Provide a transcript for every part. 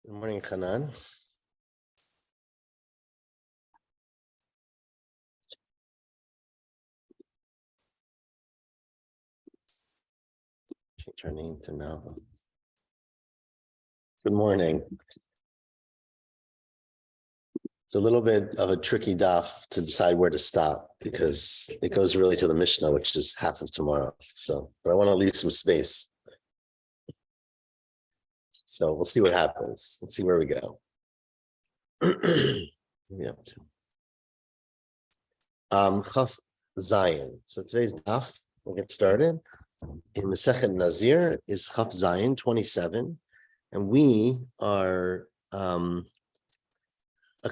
Good morning, Hanan. Change her name to Nava. Good morning. It's a little bit of a tricky daf to decide where to stop because it goes really to the Mishnah, which is half of tomorrow. So, but I want to leave some space. So we'll see what happens. Let's see where we go. Chaf Zayin. So today's daf, we'll get started. In Masechet Nazir is Chaf Zayin 27, and we are a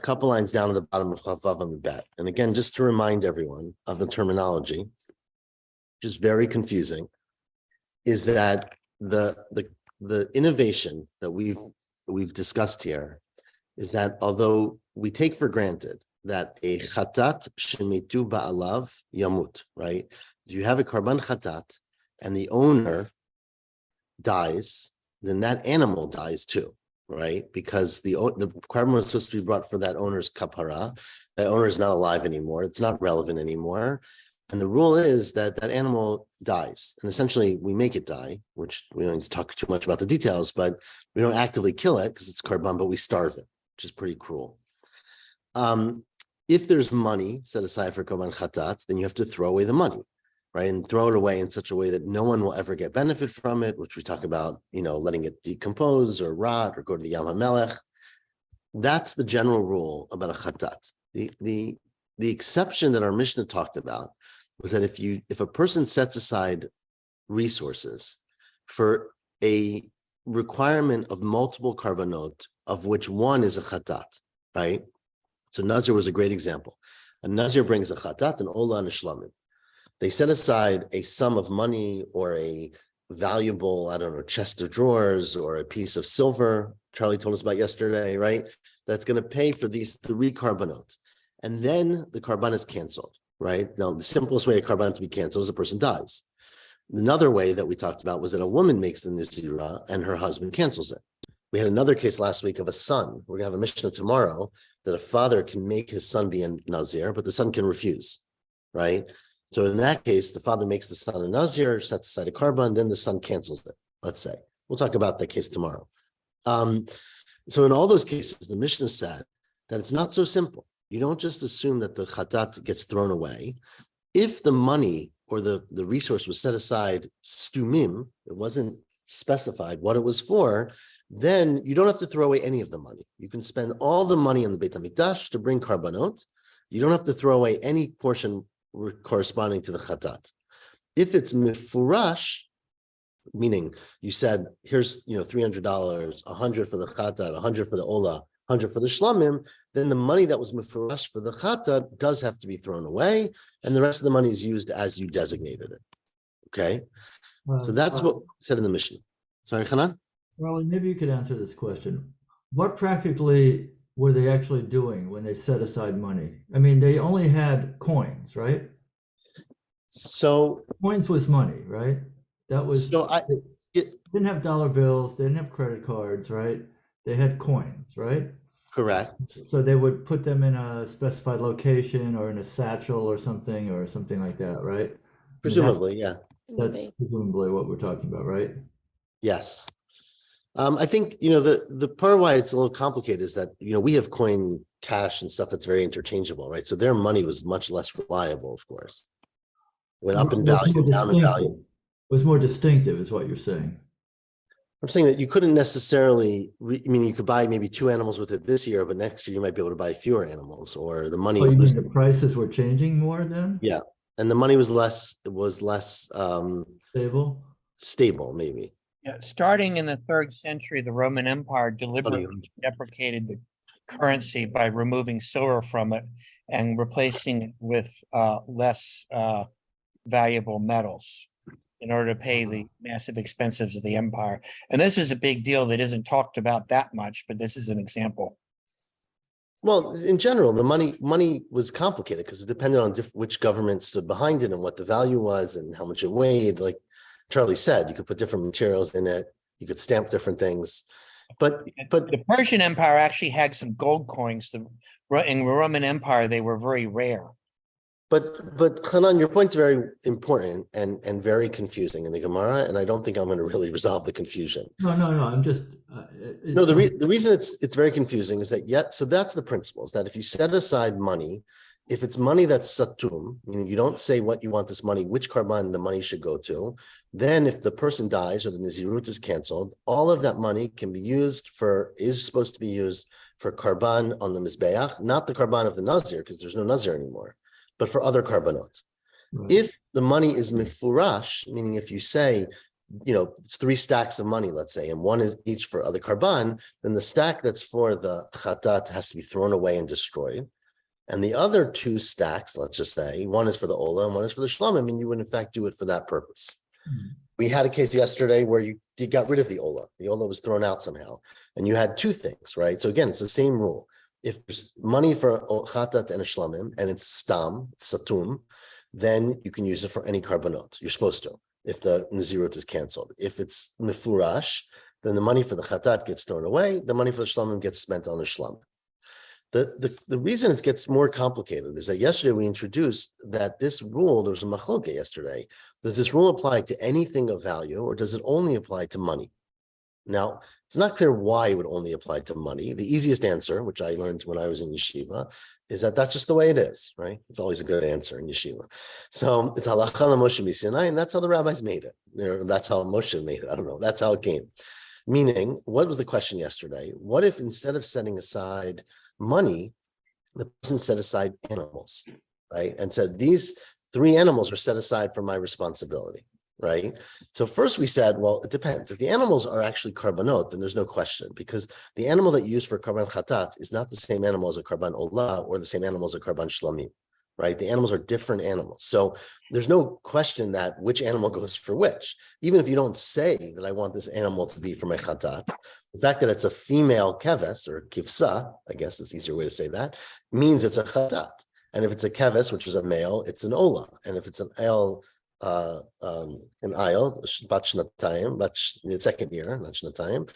couple lines down at the bottom of Chaf Vav Amud. And again, just to remind everyone of the terminology, which is very confusing, is that the innovation that we've discussed here is that although we take for granted that a chatat shemitu ba'alav yamut, right? If you have a karban chatat and the owner dies, then that animal dies too, right? Because the karban was supposed to be brought for that owner's kapara. That owner is not alive anymore. It's not relevant anymore. And the rule is that that animal dies. And essentially, we make it die, which we don't need to talk too much about the details, but we don't actively kill it because it's karban, but we starve it, which is pretty cruel. If there's money set aside for karban chatat, then you have to throw away the money, right? And throw it away in such a way that no one will ever get benefit from it, which we talk about, letting it decompose or rot or go to the Yam HaMelech. That's the general rule about a chatat. The exception that our Mishnah talked about was that if a person sets aside resources for a requirement of multiple karbanot, of which one is a chatat, right? So Nazir was a great example. A Nazir brings a chatat, an ola, and a shlamim. They set aside a sum of money or a valuable, chest of drawers or a piece of silver, Charlie told us about yesterday, right? That's going to pay for these 3 karbanot. And then the karban is canceled, right? Now, the simplest way a karban to be canceled is a person dies. Another way that we talked about was that a woman makes the nizira and her husband cancels it. We had another case last week of a son. We're going to have a Mishnah tomorrow that a father can make his son be a Nazir, but the son can refuse, right? So in that case, the father makes the son a Nazir, sets aside a karban, then the son cancels it, let's say. We'll talk about that case tomorrow. So in all those cases, the Mishnah said that it's not so simple. You don't just assume that the chatat gets thrown away. If the money or the resource was set aside stumim, it wasn't specified what it was for, then you don't have to throw away any of the money. You can spend all the money on the Beit HaMikdash to bring karbanot. You don't have to throw away any portion corresponding to the chatat. If it's mifurash, meaning you said, here's $300, $100 for the chatat, $100 for the ola, $100 for the shlamim, then the money that was mifurash for the chatat does have to be thrown away, and the rest of the money is used as you designated it. Okay? So that's what said in the Mishnah. Sorry, Hanan? Well, maybe you could answer this question. What practically were they actually doing when they set aside money? I mean, they only had coins, right? So coins was money, right? That was they didn't have dollar bills, they didn't have credit cards, right? They had coins, right? Correct. So they would put them in a specified location or in a satchel or something like that, right? Presumably, yeah. That's presumably what we're talking about, right? Yes. I think, the part why it's a little complicated is that, we have coin cash and stuff that's very interchangeable, right? So their money was much less reliable, of course. Went up in value, down in value. It was more distinctive, is what you're saying. I'm saying that you couldn't necessarily, you could buy maybe 2 animals with it this year, but next year you might be able to buy fewer animals, or the money. Oh, you mean the prices were changing more then? Yeah. And the money was less stable, maybe. Yeah, starting in the 3rd century, the Roman Empire deliberately deprecated the currency by removing silver from it and replacing it with less valuable metals in order to pay the massive expenses of the empire. And this is a big deal that isn't talked about that much, but this is an example. Well, in general, the money was complicated because it depended on which government stood behind it and what the value was and how much it weighed. Like Charlie said, you could put different materials in it. You could stamp different things. But The Persian Empire actually had some gold coins. In the Roman Empire, they were very rare. But Hanan, your point's very important and very confusing in the Gemara, and I don't think I'm going to really resolve the confusion. No. I'm just. No, the reason it's very confusing is that so that's the principle, is that if you set aside money, if it's money that's satum, meaning you don't say what you want this money, which karban the money should go to, then if the person dies or the nazirut is canceled, all of that money is supposed to be used for karban on the mizbeach, not the karban of the nazir, because there's no nazir anymore, but for other karbanot. Right. If the money is mifurash, meaning if you say, it's 3 stacks of money, let's say, and one is each for other karban, then the stack that's for the chatat has to be thrown away and destroyed. And the other 2 stacks, let's just say, one is for the ola and one is for the shlamim, and you would in fact do it for that purpose. Mm-hmm. We had a case yesterday where you got rid of the ola. The ola was thrown out somehow, and you had 2 things, right? So again, it's the same rule. If there's money for chatat and a shlamim, and it's stam, satum, then you can use it for any karbanot. You're supposed to, if the nazirut is canceled. If it's mifurash, then the money for the chatat gets thrown away. The money for the shlamim gets spent on a shlamim. The reason it gets more complicated is that yesterday we introduced that this rule, there was a machloke yesterday. Does this rule apply to anything of value, or does it only apply to money? Now, it's not clear why it would only apply to money. The easiest answer, which I learned when I was in yeshiva, is that that's just the way it is, right? It's always a good answer in yeshiva. So it's halacha Moshe miSinai, and that's how the rabbis made it. That's how Moshe made it. I don't know. That's how it came. Meaning, what was the question yesterday? What if instead of setting aside money, the person set aside animals, right? And said, these 3 animals are set aside for my responsibility, right? So first we said, well, it depends. If the animals are actually karbanot, then there's no question, because the animal that you use for karban chatat is not the same animal as a karban olah or the same animal as a karban shlamim, right? The animals are different animals. So there's no question that which animal goes for which. Even if you don't say that I want this animal to be for my chatat, the fact that it's a female keves or kivsa, I guess is an easier way to say that, means it's a chatat. And if it's a keves, which is a male, it's an ola. And if it's an ayol, bat shnatayim, but the second year, not shnatayim,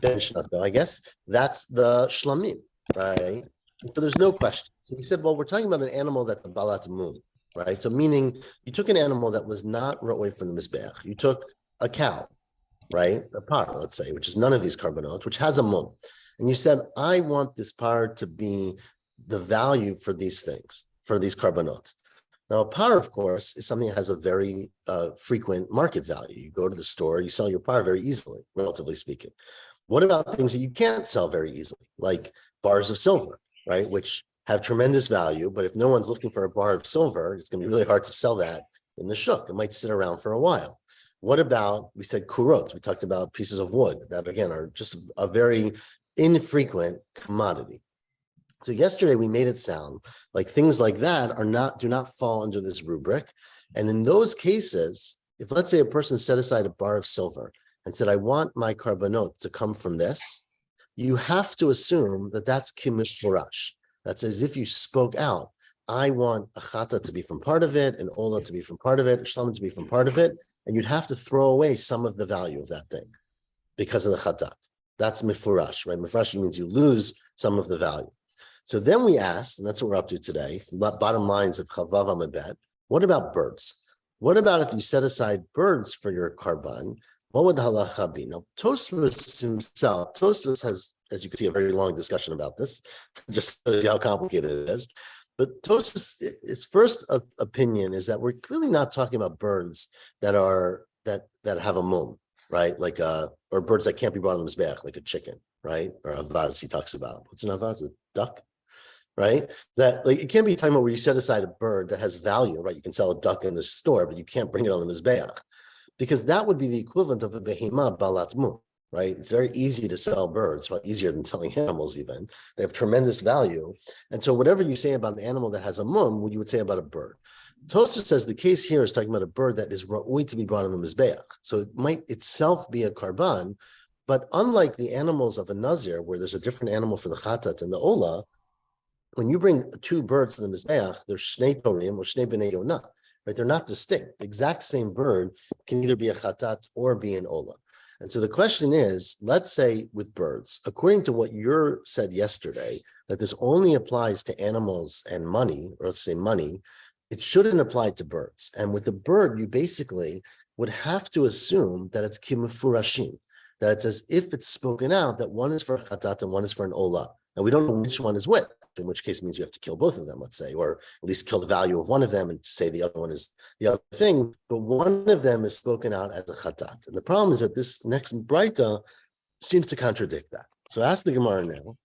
ben shnato, I guess, that's the shlamim, right? So there's no question. So he said, well, we're talking about an animal that's a balat mum, right? So meaning you took an animal that was not ro'oi from the mizbeach. You took a cow, right? A par, let's say, which is none of these karbanot, which has a mum. And you said, I want this par to be the value for these things, for these karbanot. Now, a par, of course, is something that has a very frequent market value. You go to the store, you sell your par very easily, relatively speaking. What about things that you can't sell very easily, like bars of silver, right? Which have tremendous value, but if no one's looking for a bar of silver, it's going to be really hard to sell that in the shuk. It might sit around for a while. What about, we said kurot, we talked about pieces of wood that, again, are just a very infrequent commodity. So yesterday we made it sound like things like that do not fall under this rubric. And in those cases, if let's say a person set aside a bar of silver and said, I want my karbanot to come from this, you have to assume that that's kimish furash. That's as if you spoke out. I want a chata to be from part of it, an ola to be from part of it, a shlamim to be from part of it, and you'd have to throw away some of the value of that thing because of the chatat. That's mifurash, right? Mifurash means you lose some of the value. So then we asked, and that's what we're up to today, bottom lines of Chavav Amabet, what about birds? What about if you set aside birds for your karban? What would the halacha be? Now, Tosfos himself, Tosfos has, as you can see, a very long discussion about this, just to show you how complicated it is. But Tosfos, his first opinion is that we're clearly not talking about birds that have a mum, right? Like or birds that can't be brought on the mizbeach, like a chicken, right? Or a vaz he talks about. What's an avaz? A duck? Right? That like it can't be a time where you set aside a bird that has value, right? You can sell a duck in the store, but you can't bring it on the mizbeach, because that would be the equivalent of a behema balat mum, right? It's very easy to sell birds, well, easier than selling animals even. They have tremendous value. And so whatever you say about an animal that has a mum, what you would say about a bird. Tosfos says the case here is talking about a bird that is ra'ui to be brought on the mizbeach. So it might itself be a karban, but unlike the animals of a nazir, where there's a different animal for the chatat and the ola, when you bring 2 birds to the mizbeach, they're shnei torim or shnei b'nei yonah, right? They're not distinct. The exact same bird can either be a chatat or be an ola. And so the question is, let's say with birds, according to what you said yesterday, that this only applies to animals and money, or let's say money, it shouldn't apply to birds. And with the bird, you basically would have to assume that it's kimufurashim, that it's as if it's spoken out that one is for chatat and one is for an olah. Now we don't know which one is which, in which case means you have to kill both of them, let's say, or at least kill the value of one of them and say the other one is the other thing. But one of them is spoken out as a chatat. And the problem is that this next braita seems to contradict that. So ask the Gemara now.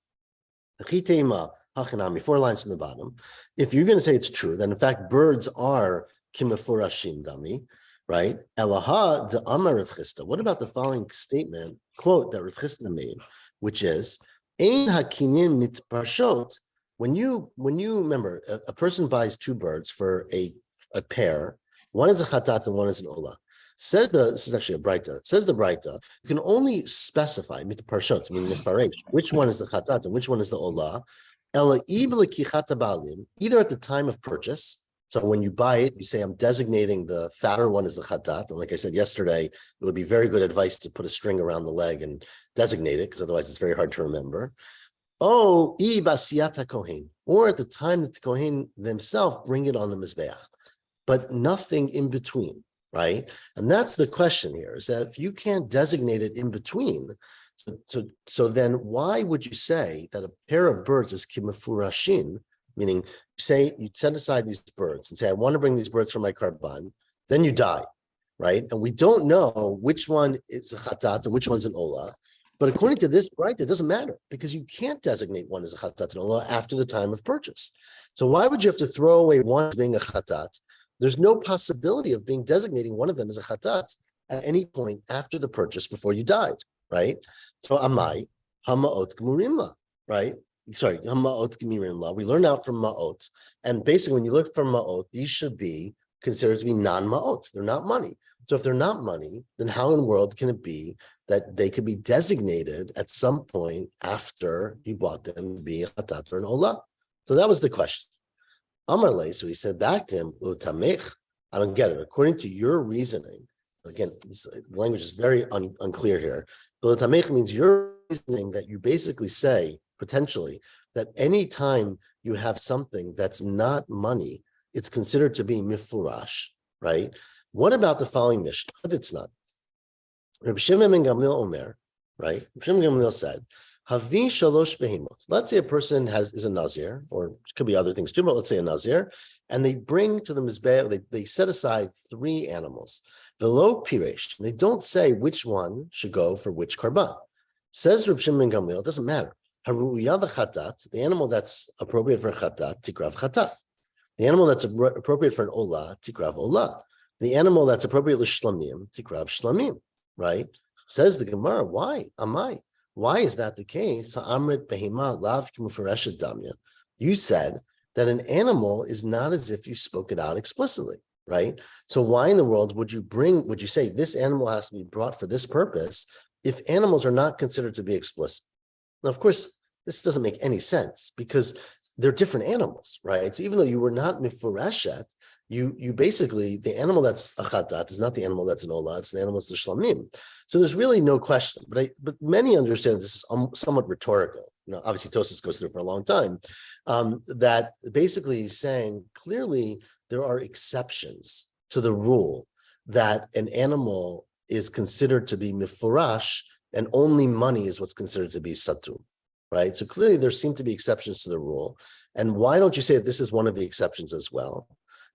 Hachanami, 4 lines from the bottom. If you're going to say it's true, then in fact birds are kimefurashim dami, right? Elaha de Amar Rav Chisda. What about the following statement, quote that Rav Chisda made, which is Ein hakinim mitparshot. When you remember, a person buys 2 birds for a pair, one is a chatat and one is an olah. This is actually a braita. Says the braita, you can only specify mitparshot, meaning mifaresh, which one is the chatat and which one is the olah. Either at the time of purchase, so when you buy it, you say, I'm designating the fatter one as the chatat. And like I said yesterday, it would be very good advice to put a string around the leg and designate it, because otherwise it's very hard to remember. Or at the time that the kohen themselves bring it on the mizbeach, but nothing in between, right? And that's the question here, is that if you can't designate it in between, so then why would you say that a pair of birds is kimefurashin, meaning say you set aside these birds and say, I want to bring these birds for my karban, then you die, right? And we don't know which one is a chatat and which one's an olah. But according to this, right, it doesn't matter, because you can't designate one as a chatat and olah after the time of purchase. So why would you have to throw away one as being a chatat? There's no possibility of designating one of them as a chatat at any point after the purchase before you died, right? So amai, hamaot gmurimla, right? Sorry, hamaot gmurimla. We learn out from ma'ot. And basically, when you look for ma'ot, these should be considered to be non-ma'ot. They're not money. So if they're not money, then how in the world can it be that they could be designated at some point after you bought them to be a chatat or an olah? So that was the question. Amarle, so he said back to him, Utamech, I don't get it. According to your reasoning, again, the language is very unclear here. But Utamech means your reasoning that you basically say, potentially, that any time you have something that's not money, it's considered to be mifurash, right? What about the following Mishnah? It's not. Rabbi Shimon ben Gamliel Omer, right? Rabbi Shimon ben Gamliel said, Havi shalosh behemot. Let's say a person is a Nazir, or it could be other things too, but let's say a Nazir, and they bring to the Mizbeach, they set aside 3 animals. Velo piresh. They don't say which one should go for which karban. Says Rabbi Shimon ben Gamliel, it doesn't matter. Haruya the chatat, the animal that's appropriate for a chatat, tikrav chatat. The animal that's appropriate for an olah, tikrav olah. The animal that's appropriate l'shlamim, tikrav shlamim, right? Says the Gemara, why? Amai. Why is that the case? You said that an animal is not as if you spoke it out explicitly, right? So why in the world would you say this animal has to be brought for this purpose if animals are not considered to be explicit? Now, of course, this doesn't make any sense because they're different animals, right? So even though you were not mifureshet, you basically, the animal that's a chatat is not the animal that's an olah, it's the animal that's the shlamim. So there's really no question, but many understand this is somewhat rhetorical. Now, obviously, Tosfos goes through it for a long time, that basically is saying clearly there are exceptions to the rule that an animal is considered to be mifurash and only money is what's considered to be satur, right? So clearly there seem to be exceptions to the rule. And why don't you say that this is one of the exceptions as well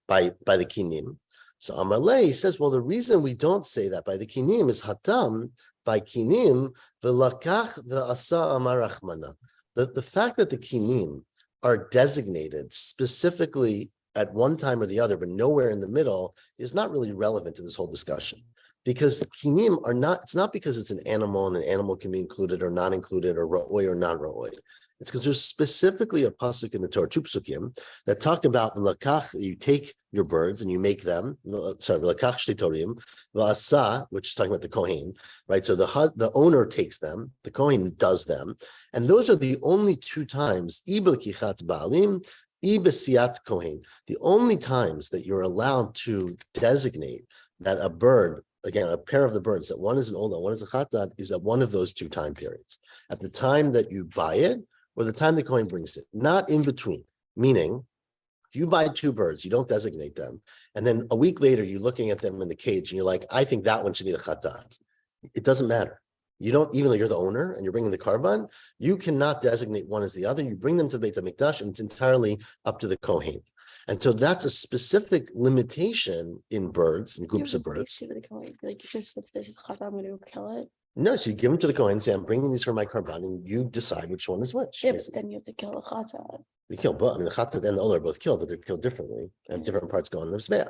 by the kinim? So Amar Le says, well, the reason we don't say that by the kinim is hatam, by kinim, v'lakach v'asa amar rachmana. The fact that the kinim are designated specifically at one time or the other, but nowhere in the middle, is not really relevant to this whole discussion. Because kinim are not, it's not because it's an animal and an animal can be included or not included or ro'oi or not ro'oi. It's because there's specifically a pasuk in the Torah, 2 psukim, that talk about l'kach, you take your birds and you make them, l'kach shtitorim, v'asa, which is talking about the kohen, right? So the owner takes them, the kohen does them, and those are the only 2 times, ib'l'kichat ba'alim, ib'siyat kohen, the only times that you're allowed to designate that a bird again, a pair of the birds, that one is an ola, one is a chatat, is at one of those two time periods. At the time that you buy it, or the time the Kohen brings it, not in between. Meaning, if you buy two birds, you don't designate them, and then a week later you're looking at them in the cage and you're like, I think that one should be the chatat. It doesn't matter. You don't, even though you're the owner and you're bringing the karban, you cannot designate one as the other. You bring them to the Beit HaMikdash, and it's entirely up to the Kohen. And so that's a specific limitation in birds, in groups of birds. Like you just said, this is chata, I'm going to kill it. No, so you give them to the Kohen, say, I'm bringing these for my karban, and you decide which one is which. Yeah, but then you have to kill the chata. You kill both. I mean, the chatat and the olah are both killed, but they're killed differently, and different parts go on the mizbeach.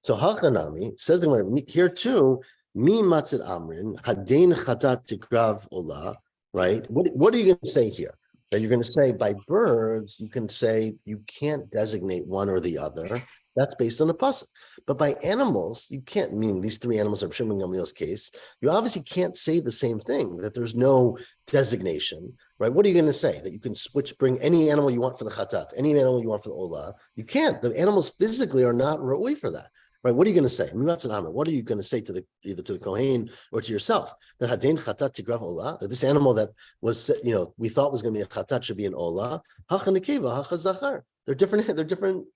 So hachanami says here too. Mi matzit amrin hadein chatat tigrav olah. Right? What are you going to say here? That you're going to say by birds, you can say you can't designate one or the other. That's based on the pasuk. But by animals, you can't mean these three animals are Shimon Gamliel's case. You obviously can't say the same thing, that there's no designation, right? What are you going to say? That you can bring any animal you want for the chatat, any animal you want for the olah? You can't. The animals physically are not ra'ui for that, right? What are you going to say? What are you going to say to either to the Kohen or to yourself? That hadein chatat tigrav olah, that this animal that was, we thought was going to be a chatat should be an olah. Hacha nekeva, hacha zachar. They're different,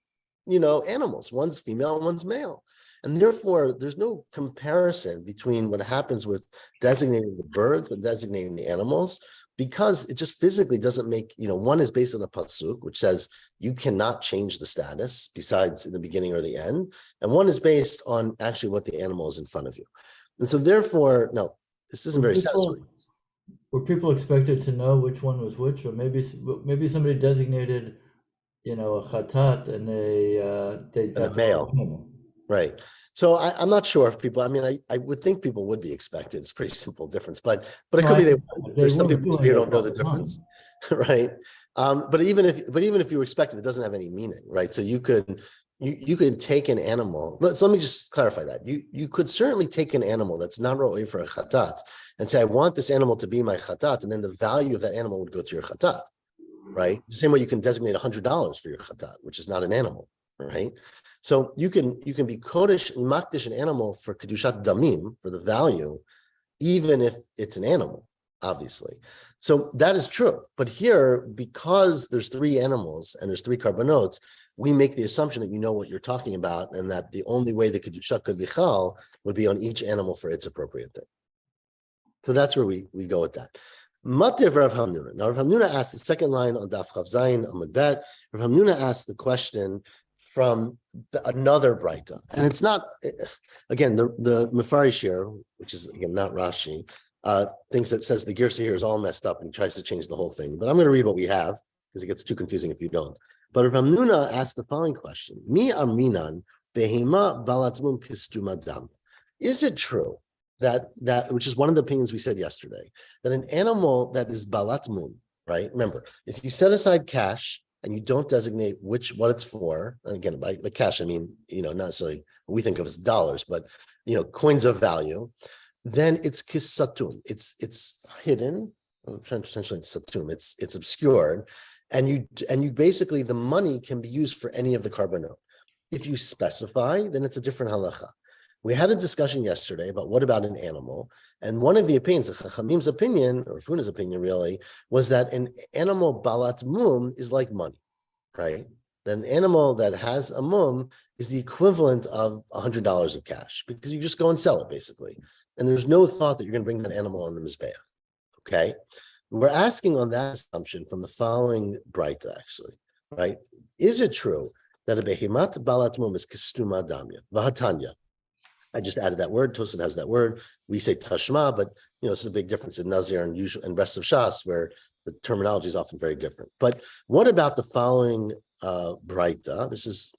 animals. One's female, one's male. And therefore, there's no comparison between what happens with designating the birds and designating the animals, because it just physically doesn't make, one is based on a pasuk, which says you cannot change the status besides in the beginning or the end. And one is based on actually what the animal is in front of you. And so therefore, no, this isn't very satisfying. Were people expected to know which one was which? Or maybe somebody designated a chatat and they got a male, right? So I'm not sure if people. I mean, I would think people would be expected. It's a pretty simple difference, but it could be there's some people who don't know the difference, right? But even if you were expected, it doesn't have any meaning, right? So you could take an animal. Let me just clarify that. You could certainly take an animal that's not ro'eh for a chatat and say, I want this animal to be my chatat, and then the value of that animal would go to your chatat. Right? The same way you can designate $100 for your chatat, which is not an animal, right? So you can be kodesh and makdish an animal for kedushat damim, for the value, even if it's an animal, obviously. So that is true. But here, because there's three animals and there's three karbanot, we make the assumption that you know what you're talking about, and that the only way the kedushat could be chal would be on each animal for its appropriate thing. So that's where we go with that. Mativ Rav Hamnuna. Now, Rav Hamnuna asked the second line on Daf Chav Zayin Amud Bet. Rav Hamnuna asked the question from another Braita, and it's not, again, the Mefarish here, which is again not Rashi, thinks that says the Girsa here is all messed up and he tries to change the whole thing. But I'm going to read what we have because it gets too confusing if you don't. But Rav Hamnuna asked the following question: Mi aminan behema balatmum kistuma dam. Is it true that which is one of the opinions we said yesterday, that an animal that is balat mum, right? Remember, if you set aside cash and you don't designate what it's for, and again, by cash, I mean, not necessarily what we think of as dollars, but coins of value, then it's kisatum. It's hidden. I'm trying to translate satum. It's obscured, and you basically, the money can be used for any of the karbanot. If you specify, then it's a different halacha. We had a discussion yesterday about what about an animal, and one of the opinions, Chachamim's opinion, or Funa's opinion really, was that an animal balat mum is like money, right? That an animal that has a mum is the equivalent of $100 of cash, because you just go and sell it basically, and there's no thought that you're going to bring that animal on the mizbeach. Okay, we're asking on that assumption from the following Braita, actually, right? Is it true that a behemat balat mum is kistuma damya v'hatanya? I just added that word. Tosafot has that word. We say tashma, but it's a big difference in Nazir and rest of Shas, where the terminology is often very different. But what about the following Braita? This is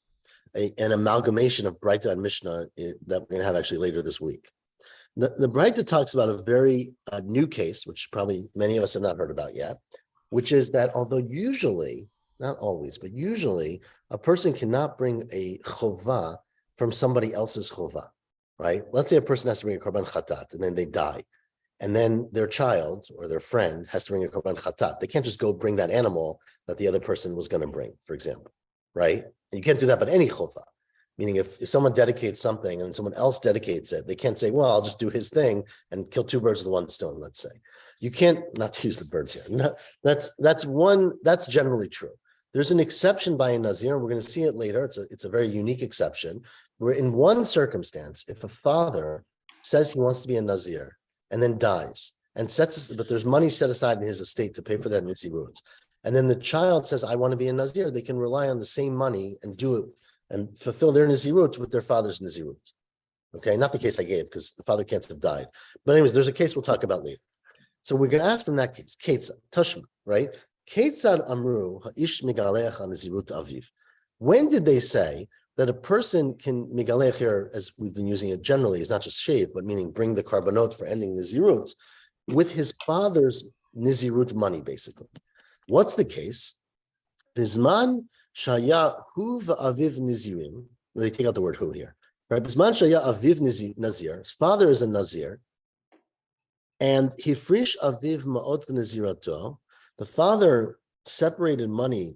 an amalgamation of Braita and Mishnah that we're going to have actually later this week. The Braita talks about a very new case, which probably many of us have not heard about yet, which is that although usually, not always, but usually, a person cannot bring a chovah from somebody else's chovah. Right? Let's say a person has to bring a korban chatat and then they die. And then their child or their friend has to bring a korban chatat. They can't just go bring that animal that the other person was going to bring, for example. Right? And you can't do that, but any chova. Meaning if someone dedicates something and someone else dedicates it, they can't say, well, I'll just do his thing and kill two birds with one stone, let's say. You can't, not to use the birds here. No, that's generally true. There's an exception by a Nazir, and we're going to see it later. It's a very unique exception, where in one circumstance, if a father says he wants to be a Nazir and then dies, and but there's money set aside in his estate to pay for that Nazirut, and then the child says, I want to be a Nazir, they can rely on the same money and do it and fulfill their Nazirut with their father's Nazirut. Okay, not the case I gave, because the father can't have died. But anyways, there's a case we'll talk about later. So we're going to ask from that case, Ketzad, Tashma, right? Ketzad Amru Ha'ish Migalech Nazirut Aviv. When did they say that a person can Migalech here, as we've been using it generally, is not just shave, but meaning bring the carbonot for ending Nazirut with his father's Nazirut money, basically. What's the case? Bizman Shaya Hu Aviv Nazirim. They take out the word who here. Right? Bizman Shaya Aviv Nazir. His father is a Nazir. And Hifrish Aviv Ma'ot Nazirato. The father separated money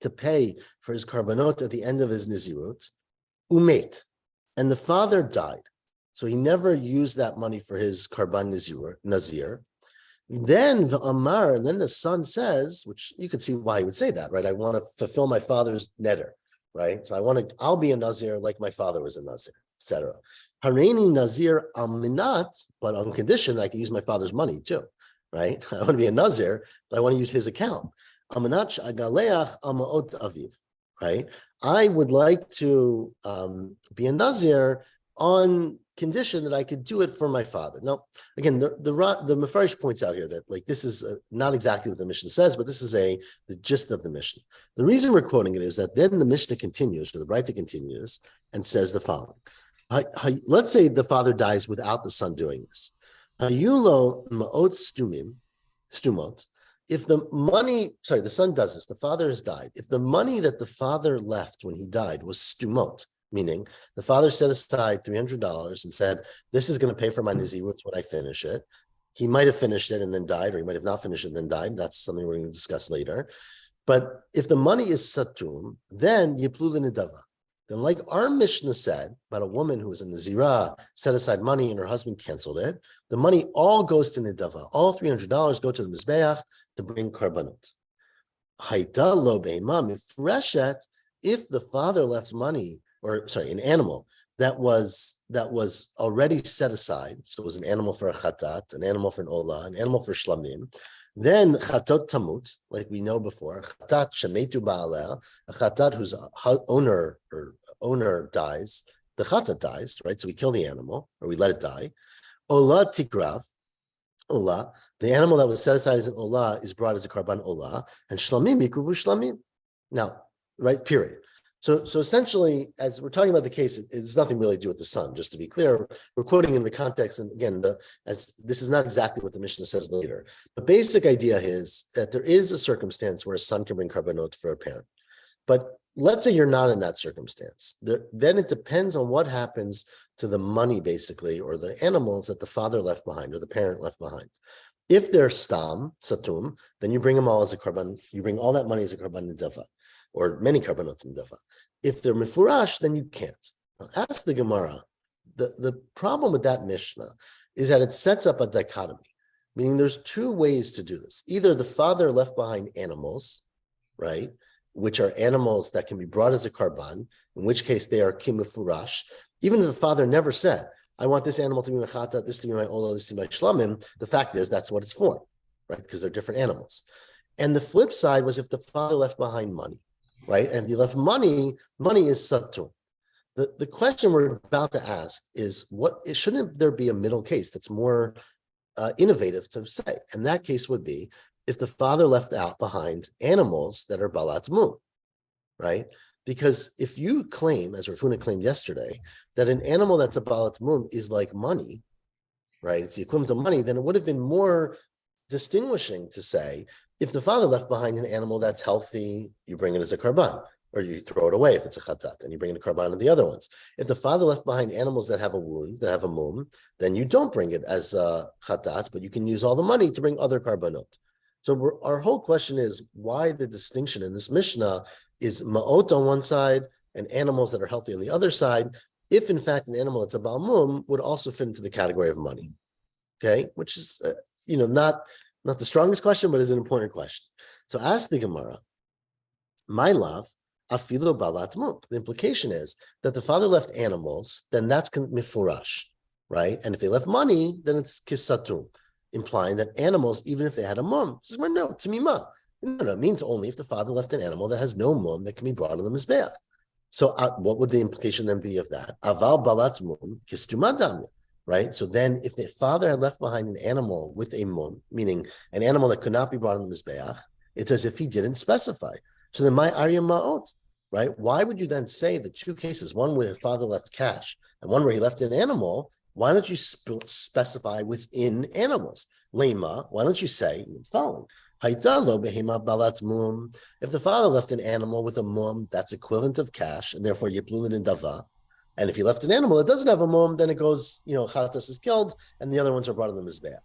to pay for his carbonot at the end of his Nazirut. Umet. And the father died. So he never used that money for his Karban Nazir. Then the Amar, and then the son says, which you could see why he would say that, right? I want to fulfill my father's neder, right? So I'll be a Nazir like my father was a Nazir, etc. Hareini Nazir Aminat, but on condition that I can use my father's money too, right? I want to be a Nazir, but I want to use his account. Aminat Agaleach Amaot Aviv, right? I would like to be a Nazir on condition that I could do it for my father. Now, again, the Mefarish points out here that like this is not exactly what the Mishnah says, but this is the gist of the Mishnah. The reason we're quoting it is that then the Mishnah continues, or the Braita continues, and says the following. Let's say the father dies without the son doing this. Hayulo ma'ot stumot. If the money, sorry, the son does this, the father has died. If the money that the father left when he died was stumot, meaning the father set aside $300 and said, this is going to pay for my Nazirut when I finish it. He might have finished it and then died, or he might have not finished it and then died. That's something we're going to discuss later. But if the money is satum, then yiplu l'nedava. Then like our Mishnah said about a woman who was in Nazirah, set aside money and her husband canceled it, the money all goes to Nedava. All $300 go to the Mizbeach to bring Karbanot. Haita lo be'ema mifreshet, if the father left money, or sorry, an animal that was already set aside, so it was an animal for a chatat, an animal for an olah, an animal for shlamim, then chatot tamut, like we know before, chatat shemetu ba'aleh, a chatat whose owner dies, the chatat dies, right? So we kill the animal, or we let it die. Olah tikrav, olah, the animal that was set aside as an olah is brought as a karban olah, and shlamim yikuvu shlamim. Now, right, period. So essentially, as we're talking about the case, it's nothing really to do with the son. Just to be clear, we're quoting in the context, and again, as this is not exactly what the Mishnah says later. The basic idea is that there is a circumstance where a son can bring karbanot for a parent, but let's say you're not in that circumstance. Then it depends on what happens to the money, basically, or the animals that the father left behind or the parent left behind. If they're stam satum, then you bring them all as a karban. You bring all that money as a karban nedava, or many karbanot nedava. If they're mifurash, then you can't. Now, ask the Gemara. The problem with that Mishnah is that it sets up a dichotomy, meaning there's two ways to do this. Either the father left behind animals, right, which are animals that can be brought as a karban, in which case they are kimifurash. Even if the father never said, I want this animal to be my chata, this to be my olah, this to be my shlamim, the fact is that's what it's for, right, because they're different animals. And the flip side was if the father left behind money, right? And if you left money is satum. The question we're about to ask is, shouldn't there be a middle case that's more innovative to say? And that case would be if the father left out behind animals that are balat mum, right? Because if you claim, as Rafuna claimed yesterday, that an animal that's a balat mum is like money, right? It's the equivalent of money, then it would have been more distinguishing to say, if the father left behind an animal that's healthy, you bring it as a karban, or you throw it away if it's a chatat, and you bring it a karban of the other ones. If the father left behind animals that have a wound, that have a mum, then you don't bring it as a chatat, but you can use all the money to bring other karbanot. So our whole question is why the distinction in this Mishnah is ma'ot on one side and animals that are healthy on the other side, if in fact an animal that's a balmum would also fit into the category of money. Okay, which is not the strongest question, but is an important question. So ask the Gemara, my love, afilo balat mum. The implication is that the father left animals, then that's mifurash, right? And if they left money, then it's kisatum, implying that animals, even if they had a mum, says, well, no, tamima. No, it means only if the father left an animal that has no mum that can be brought on the mizbeach. So what would the implication then be of that? Aval balat mum kistumadam, right? So then if the father had left behind an animal with a mum, meaning an animal that could not be brought on the mizbeach, it's as if he didn't specify. So then my arya ma'ot, right? Why would you then say the two cases, one where the father left cash and one where he left an animal? Why don't you specify within animals? Lema, why don't you say the following? If the father left an animal with a mum, that's equivalent of cash, and therefore yiplulin in dava. And if he left an animal that doesn't have a mum, then it goes, chatas is killed, and the other ones are brought in the mizbeach.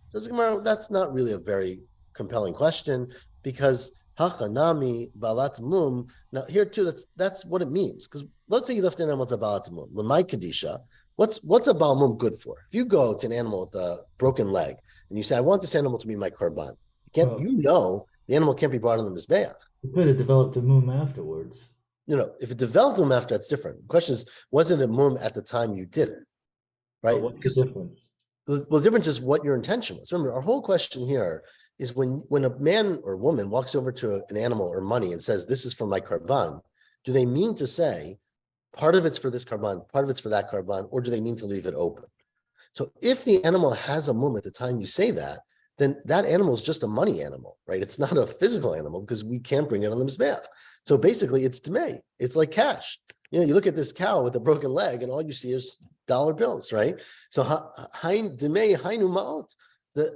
Says Gemara, that's not really a very compelling question, because hachanami balat mum. Now here too, that's what it means. Because let's say you left an animal to balat mum, lemay kadisha. What's a baal mum good for? If you go to an animal with a broken leg and you say, I want this animal to be my korban, the animal can't be brought on the mizbeach. You could have developed a mum afterwards. If it developed a mum after, that's different. The question is, was it a mum at the time you did it? Right? What's the difference? Well, the difference is what your intention was. Remember, our whole question here is when a man or woman walks over to an animal or money and says, this is for my korban, do they mean to say, part of it's for this korban, part of it's for that korban, or do they mean to leave it open? So if the animal has a mum at the time you say that, then that animal is just a money animal, right? It's not a physical animal because we can't bring it on the mizbeach. So basically it's demei. It's like cash. You look at this cow with a broken leg and all you see is dollar bills, right? So demei hainu ma'ot.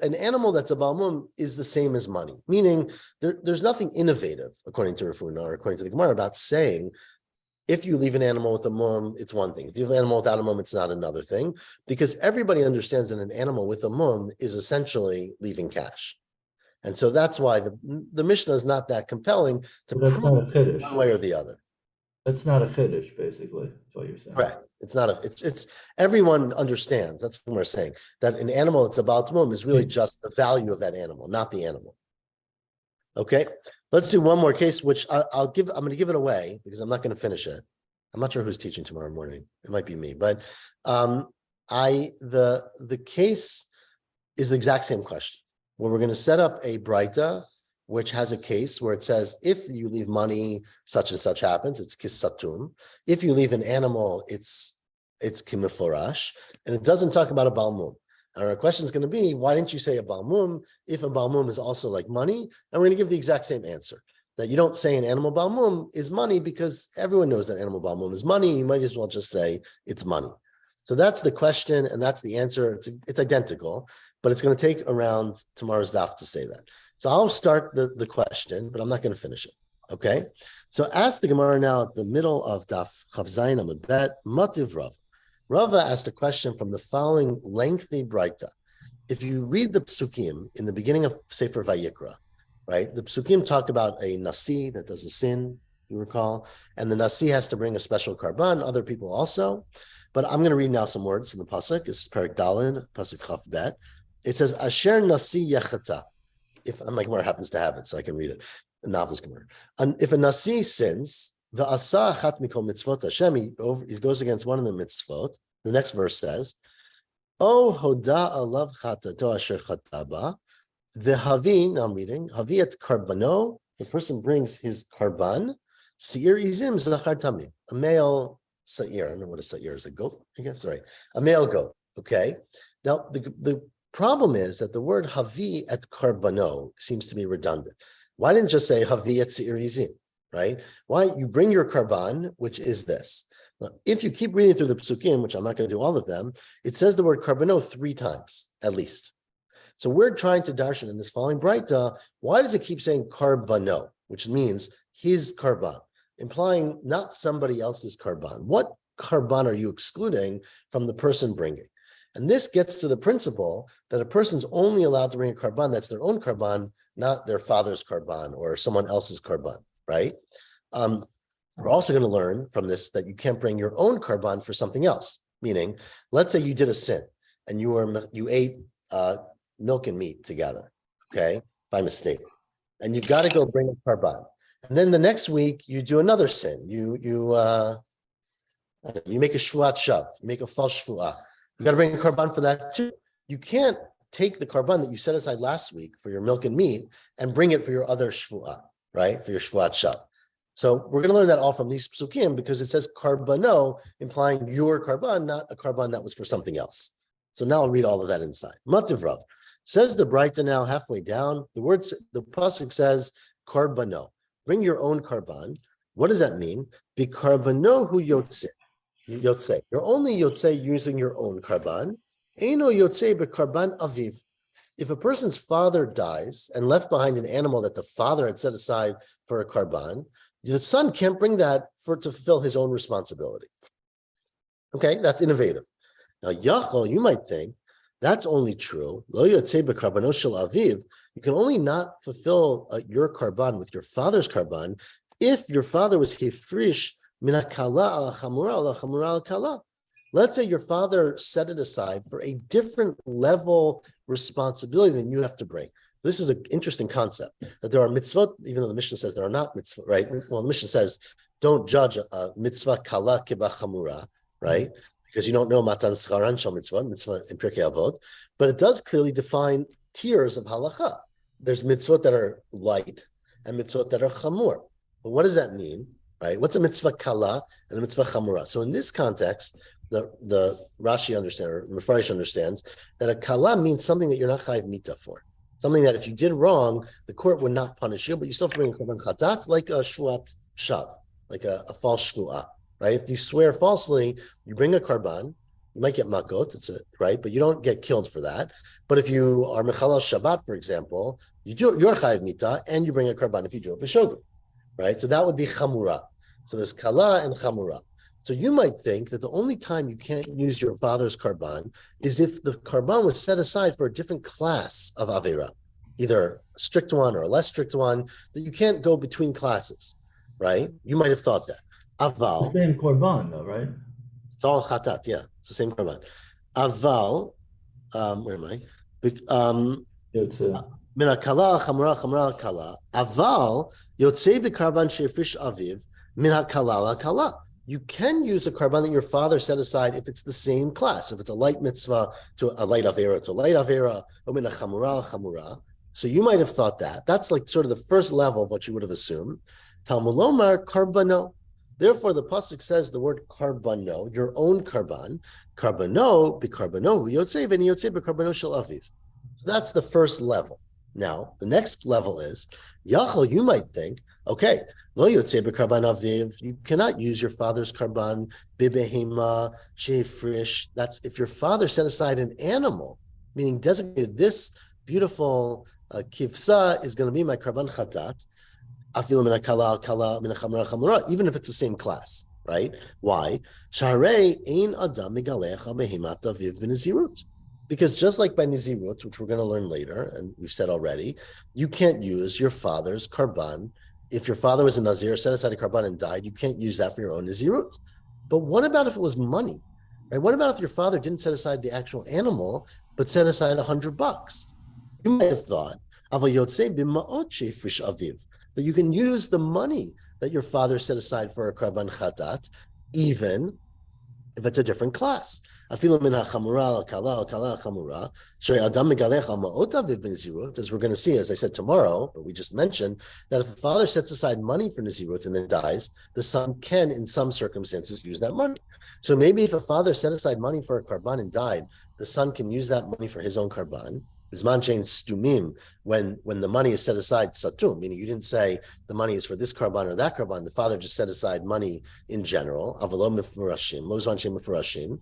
An animal that's a balmum is the same as money, meaning there's nothing innovative, according to Rafuna or according to the Gemara, about saying if you leave an animal with a mum, it's one thing. If you leave an animal without a mum, it's not another thing, because everybody understands that an animal with a mum is essentially leaving cash. And so that's why the Mishnah is not that compelling to But that's not a prove chiddush. one way or the other. That's not a chiddush, basically. That's what you're saying. Correct. It's not it's everyone understands. That's what we're saying. That an animal that's about mum is really just the value of that animal, not the animal. Okay. Let's do one more case, which I'm going to give it away because I'm not going to finish it. I'm not sure who's teaching tomorrow morning. It might be me, but the case is the exact same question, where we're going to set up a braita, which has a case where it says, if you leave money, such and such happens, it's kisatum. If you leave an animal, it's kimiforash, and it doesn't talk about a balmum. And our question is going to be, why didn't you say a balmum if a balmum is also like money? And we're going to give the exact same answer, that you don't say an animal balmum is money because everyone knows that animal balmum is money. You might as well just say it's money. So that's the question, and that's the answer. It's identical, but it's going to take around tomorrow's daf to say that. So I'll start the question, but I'm not going to finish it. Okay? So ask the Gemara now at the middle of daf Chav Zayin Amud Bet, Mativ Rav. Rava asked a question from the following lengthy braita. If you read the psukim in the beginning of Sefer Vayikra, right, the psukim talk about a nasi that does a sin, you recall, and the nasi has to bring a special karban, other people also. But I'm going to read now some words in the pasuk. This is Perik Dalin, pasuk Chaf Bet. It says, Asher nasi yechata. If my Gemara happens to have it, so I can read it. The novel's Gemara. And if a nasi sins, the asa chat mikol mitzvot Hashem, he goes against one of the mitzvot. The next verse says, "O hoda alav chatato asher chataba, the havi." Now I'm reading havi et karbano. The person brings his karban. Seir izim zachar tamim. A male seir. I don't know what a seir is. A goat, I guess. Right. A male goat. Okay. Now the problem is that the word havi et karbano seems to be redundant. Why didn't you just say havi et seir izim? Right? Why you bring your karban, which is this. Now, if you keep reading through the psukim, which I'm not going to do all of them, it says the word karbano 3 times, at least. So we're trying to darshan in this following braita, why does it keep saying karbano, which means his karban, implying not somebody else's karban? What karban are you excluding from the person bringing? And this gets to the principle that a person's only allowed to bring a karban that's their own karban, not their father's karban or someone else's karban. Right? We're also going to learn from this that you can't bring your own karban for something else. Meaning, let's say you did a sin and you ate milk and meat together, okay, by mistake, and you've got to go bring a karban. And then the next week you do another sin. You make a shvuat shav, you make a false shvuah. You got to bring a karban for that too. You can't take the karban that you set aside last week for your milk and meat and bring it for your other shvuah, right? For your shvuat shav. So we're going to learn that all from these psukim because it says karbano, implying your karban, not a karban that was for something else. So now I'll read all of that inside. Mativ Rav says the Braita now halfway down. The pasuk says karbano, bring your own karban. What does that mean? Be karbano hu yotze. Yotze. You're only yotze using your own karban. Eino yotze be karban aviv. If a person's father dies and left behind an animal that the father had set aside for a karban, the son can't bring that to fulfill his own responsibility. Okay, that's innovative. Now, Yachol, you might think that's only true. Lo yotzei b'karbanos shel aviv. You can only not fulfill your karban with your father's karban if your father was hifrish min hakala ala chamura ala chamura ala kala. Let's say your father set it aside for a different level responsibility than you have to bring. This is an interesting concept, that there are mitzvot, even though the Mishnah says there are not mitzvot, right? Well, the Mishnah says, don't judge a mitzvah kala kiba chamura, right? Because you don't know matan scharan shel mitzvah in Pirkei Avot, but it does clearly define tiers of halacha. There's mitzvot that are light and mitzvot that are chamur. But what does that mean, right? What's a mitzvah kala and a mitzvah chamura? So in this context, the Rashi understands, or Mefarish understands, that a kala means something that you're not chayiv mita for. Something that if you did wrong, the court would not punish you, but you still have to bring a korban chatat, like a shvuat shav, like a false shvuah, right? If you swear falsely, you bring a karban, you might get makot, right? But you don't get killed for that. But if you are mechalal Shabbat, for example, you're chayiv mita, and you bring a karban if you do it b'shogeg, right? So that would be chamura. So there's kala and chamura. So you might think that the only time you can't use your father's karban is if the karban was set aside for a different class of avera, either a strict one or a less strict one, that you can't go between classes, right? You might have thought that. Aval. The same korban though, right? It's all chatat, yeah. It's the same korban. Aval, where am I? It's Min hakala chamura chamura kala. Aval yotzei b'karban shefrish aviv min hakala kala. You can use a karban that your father set aside if it's the same class. If it's a light mitzvah to a light avera to a light avera, or min chamura chamura. So you might have thought that. That's like sort of the first level of what you would have assumed. Talmud lomar karbano. Therefore, the pasuk says the word karbano, your own karban. Karbano b'karbano yotzei v'ni yotzei b'karbano shel aviv. That's the first level. Now, the next level is Yachol. You might think, okay, lo yotzei b'karban aviv. You cannot use your father's karban bibehema shefrish. That's if your father set aside an animal, meaning designated this beautiful kivsa is going to be my karban chatat. Afilu min kala kala min chamura chamura. Even if it's the same class, right? Why? Sharei ein adam megalecha behemat aviv b'nezirut. Because just like by Nizirut, which we're going to learn later, and we've said already, you can't use your father's karban. If your father was a Nazir, set aside a karban and died, you can't use that for your own Nizirut. But what about if it was money? Right? What about if your father didn't set aside the actual animal, but set aside $100? You might have thought, that you can use the money that your father set aside for a karban chatat, even if it's a different class. As we're going to see, as I said tomorrow, but we just mentioned, that if a father sets aside money for Nazirut and then dies, the son can, in some circumstances, use that money. So maybe if a father set aside money for a karban and died, the son can use that money for his own karban. Stumim, when the money is set aside satum, meaning you didn't say the money is for this karban or that karban, the father just set aside money in general. Avalom mifurashim, lo zman mifurashim.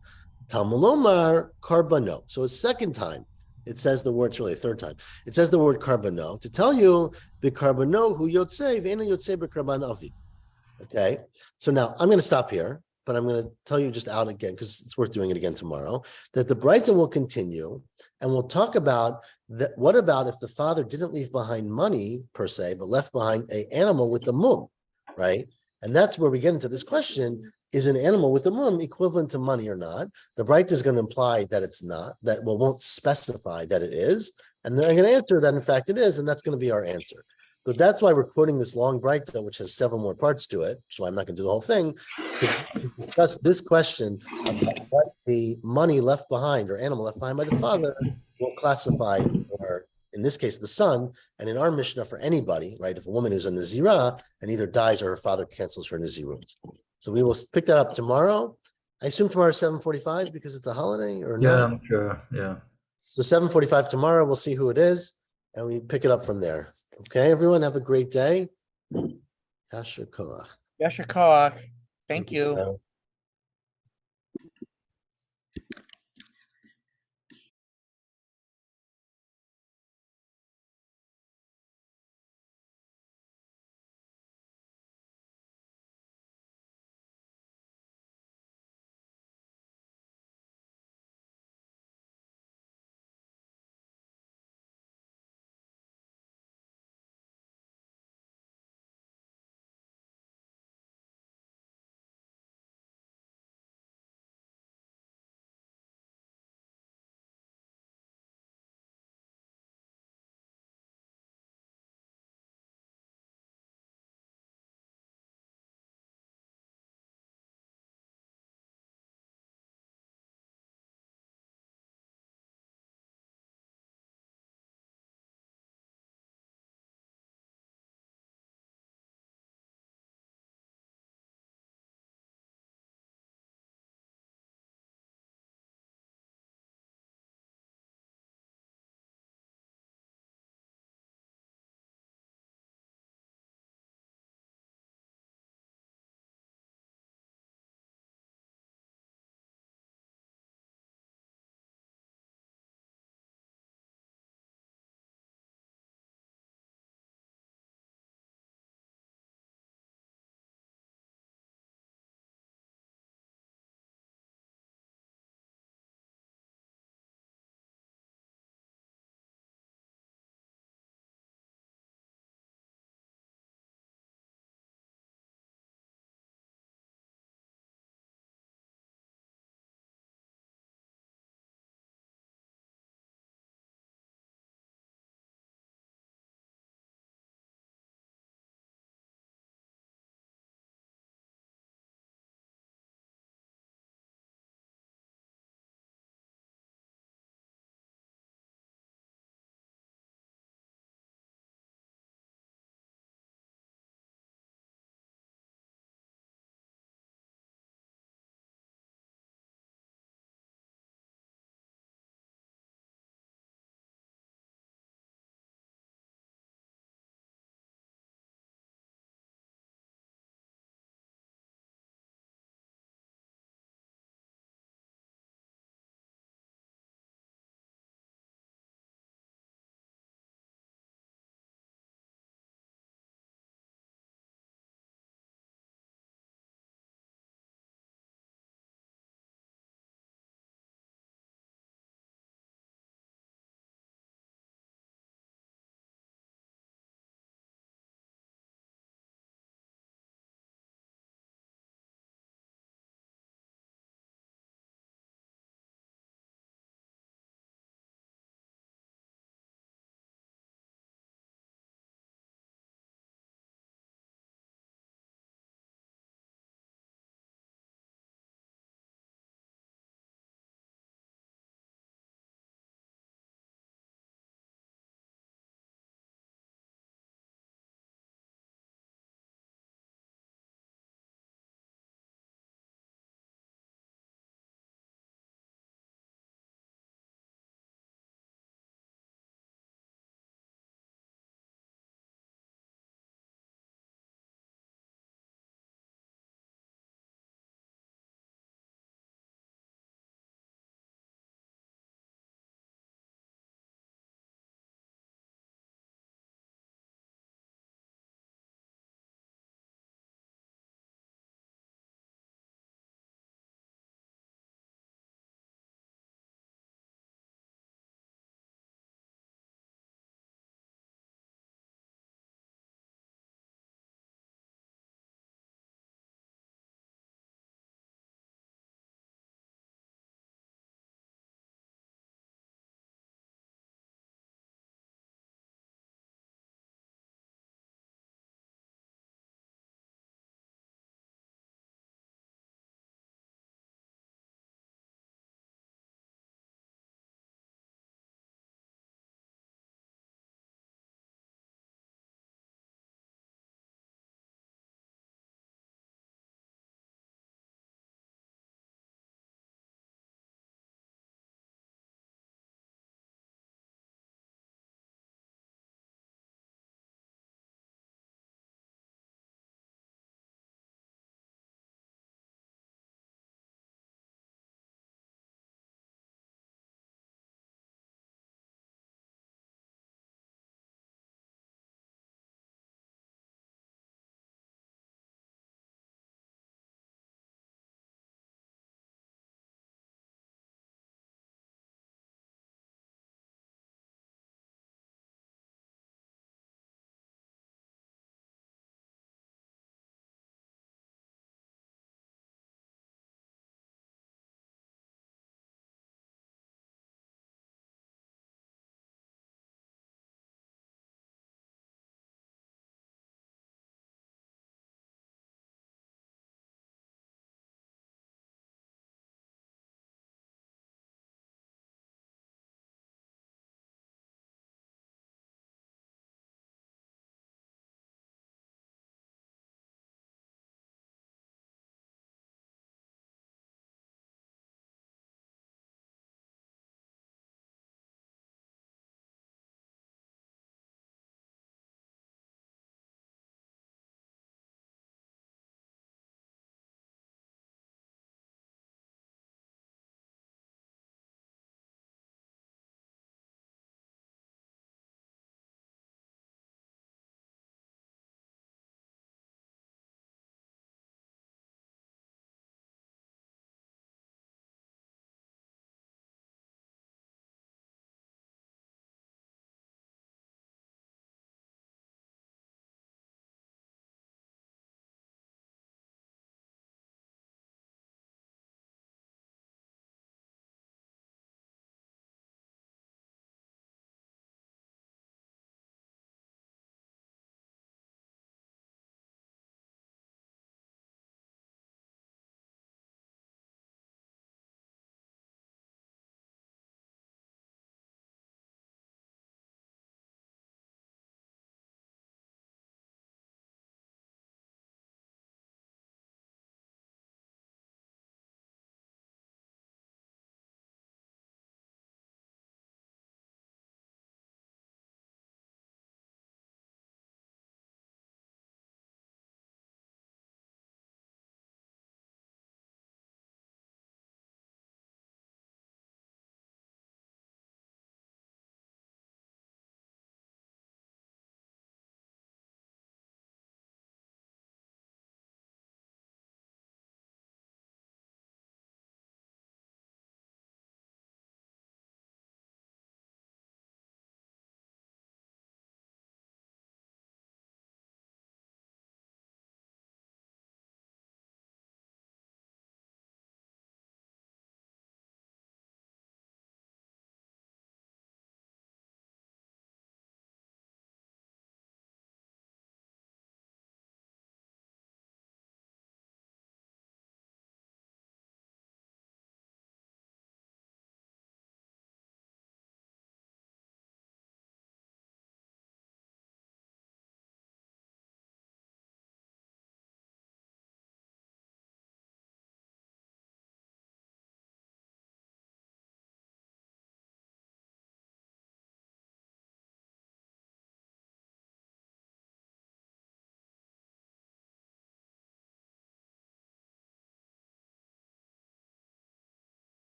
Talmulomar karbano. So a second time, it says the word, it's really a third time, it says the word karbano to tell you the karbano hu yotzei ve'ena yotzei b'karban aviv. Okay, so now I'm going to stop here, but I'm going to tell you just out again, because it's worth doing it again tomorrow, that the Braita will continue, and we'll talk about that. What about if the father didn't leave behind money per se, but left behind an animal with the mum, right? And that's where we get into this question, is an animal with a mum equivalent to money or not? The Braita is going to imply that it's not, that won't specify that it is. And they're going to answer that in fact it is, and that's going to be our answer. So that's why we're quoting this long Braita, which has several more parts to it, which is why I'm not going to do the whole thing, to discuss this question about what the money left behind or animal left behind by the father will classify for, in this case, the son, and in our Mishnah for anybody, right? If a woman is a Nazirah and either dies or her father cancels her Nazirut. So we will pick that up tomorrow. I assume tomorrow 7:45 because it's a holiday or Yeah, not? I'm sure. Yeah. So 7:45 tomorrow, we'll see who it is, and we pick it up from there. Okay, everyone, have a great day. Yasher Koach. Yasher Koach. Thank you.